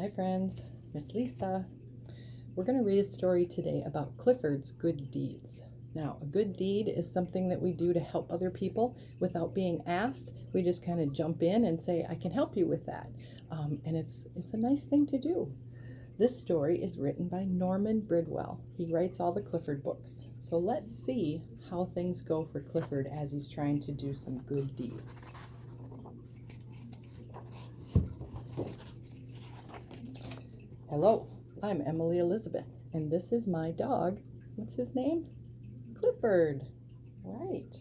Hi friends, Miss Lisa. We're going to read a story today about Clifford's good deeds. Now, a good deed is something that we do to help other people without being asked. We just kind of jump in and say, I can help you with that. And it's a nice thing to do. This story is written by Norman Bridwell. He writes all the Clifford books. So let's see how things go for Clifford as he's trying to do some good deeds. Hello, I'm Emily Elizabeth, and this is my dog. What's his name? Clifford. Right.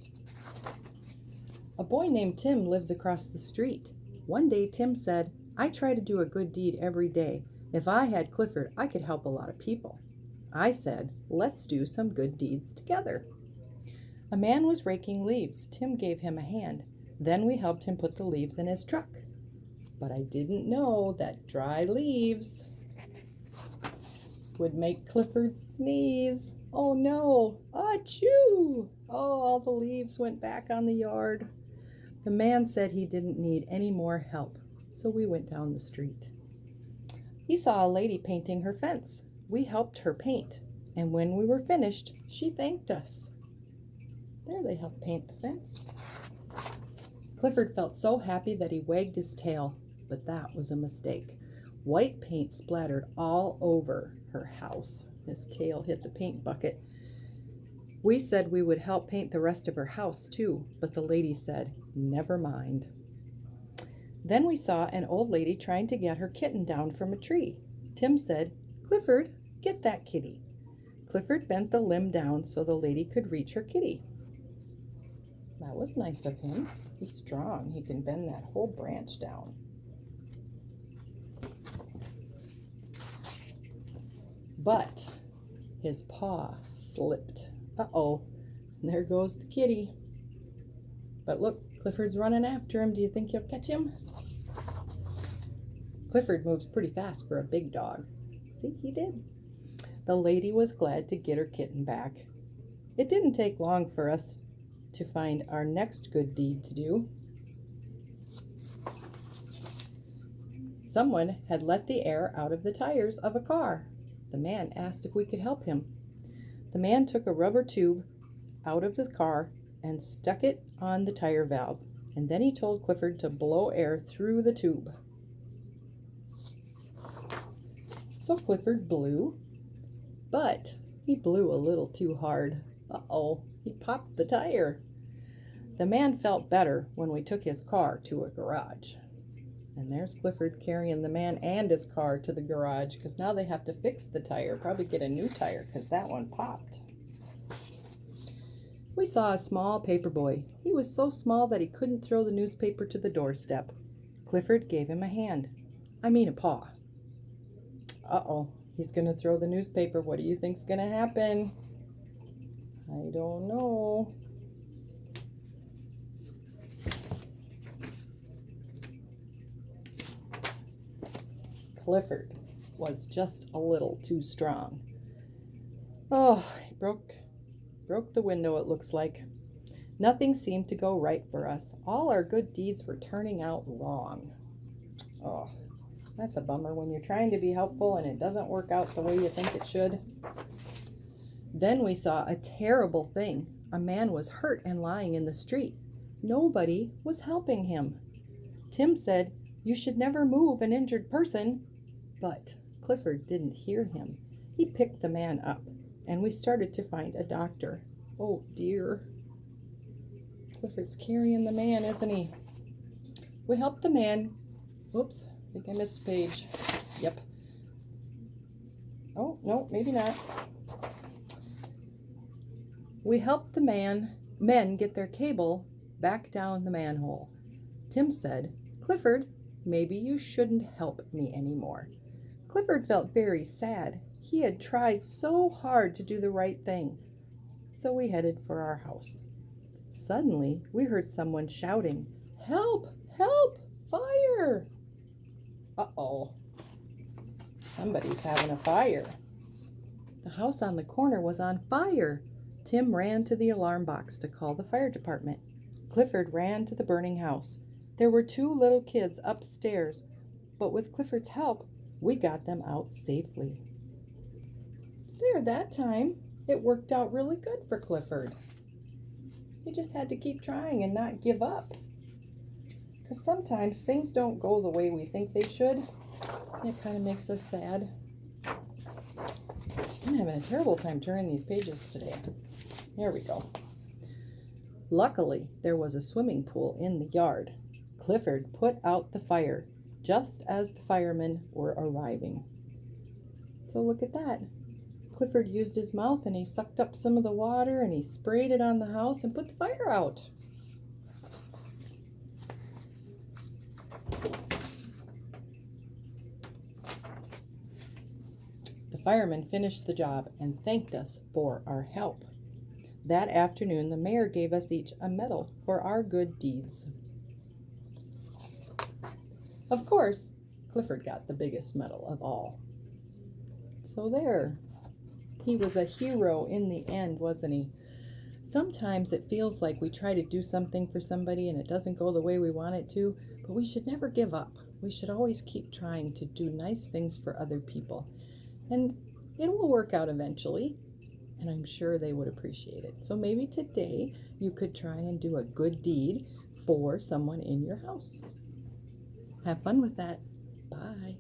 A boy named Tim lives across the street. One day Tim said, I try to do a good deed every day. If I had Clifford, I could help a lot of people. I said, let's do some good deeds together. A man was raking leaves. Tim gave him a hand. Then we helped him put the leaves in his truck. But I didn't know that dry leaves would make Clifford sneeze. Oh no! Achoo! Oh, all the leaves went back on the yard. The man said he didn't need any more help, so we went down the street. He saw a lady painting her fence. We helped her paint, and when we were finished, she thanked us. There, they helped paint the fence. Clifford felt so happy that he wagged his tail, but that was a mistake. White paint splattered all over her house. His tail hit the paint bucket. We said we would help paint the rest of her house too, but the lady said, never mind. Then we saw an old lady trying to get her kitten down from a tree. Tim said, Clifford, get that kitty. Clifford bent the limb down so the lady could reach her kitty. That was nice of him. He's strong. He can bend that whole branch down. But his paw slipped. Uh-oh, there goes the kitty. But look, Clifford's running after him. Do you think he'll catch him? Clifford moves pretty fast for a big dog. See, he did. The lady was glad to get her kitten back. It didn't take long for us to find our next good deed to do. Someone had let the air out of the tires of a car. The man asked if we could help him. The man took a rubber tube out of the car and stuck it on the tire valve, and then he told Clifford to blow air through the tube. So Clifford blew, but he blew a little too hard. Uh-oh, he popped the tire. The man felt better when we took his car to a garage. And there's Clifford carrying the man and his car to the garage because now they have to fix the tire, probably get a new tire because that one popped. We saw a small paper boy. He was so small that he couldn't throw the newspaper to the doorstep. Clifford gave him a hand. A paw. Uh-oh, he's going to throw the newspaper. What do you think's going to happen? I don't know. Clifford was just a little too strong. Oh, he broke the window, it looks like. Nothing seemed to go right for us. All our good deeds were turning out wrong. Oh, that's a bummer when you're trying to be helpful and it doesn't work out the way you think it should. Then we saw a terrible thing. A man was hurt and lying in the street. Nobody was helping him. Tim said, you should never move an injured person. But Clifford didn't hear him. He picked the man up, and we started to find a doctor. Oh dear. Clifford's carrying the man, isn't he? We helped the man. Oops, I think I missed a page. Yep. Oh, no, maybe not. We helped the men get their cable back down the manhole. Tim said, Clifford, maybe you shouldn't help me anymore. Clifford felt very sad. He had tried so hard to do the right thing. So we headed for our house. Suddenly, we heard someone shouting, Help! Help! Fire! Uh-oh. Somebody's having a fire. The house on the corner was on fire. Tim ran to the alarm box to call the fire department. Clifford ran to the burning house. There were two little kids upstairs, but with Clifford's help, we got them out safely. There, that time, it worked out really good for Clifford. He just had to keep trying and not give up. Because sometimes things don't go the way we think they should. It kind of makes us sad. I'm having a terrible time turning these pages today. There we go. Luckily, there was a swimming pool in the yard. Clifford put out the fire just as the firemen were arriving. So look at that. Clifford used his mouth and he sucked up some of the water and he sprayed it on the house and put the fire out. The firemen finished the job and thanked us for our help. That afternoon, the mayor gave us each a medal for our good deeds. Of course, Clifford got the biggest medal of all. So there. He was a hero in the end, wasn't he? Sometimes it feels like we try to do something for somebody and it doesn't go the way we want it to, but we should never give up. We should always keep trying to do nice things for other people. And it will work out eventually, and I'm sure they would appreciate it. So maybe today you could try and do a good deed for someone in your house. Have fun with that. Bye.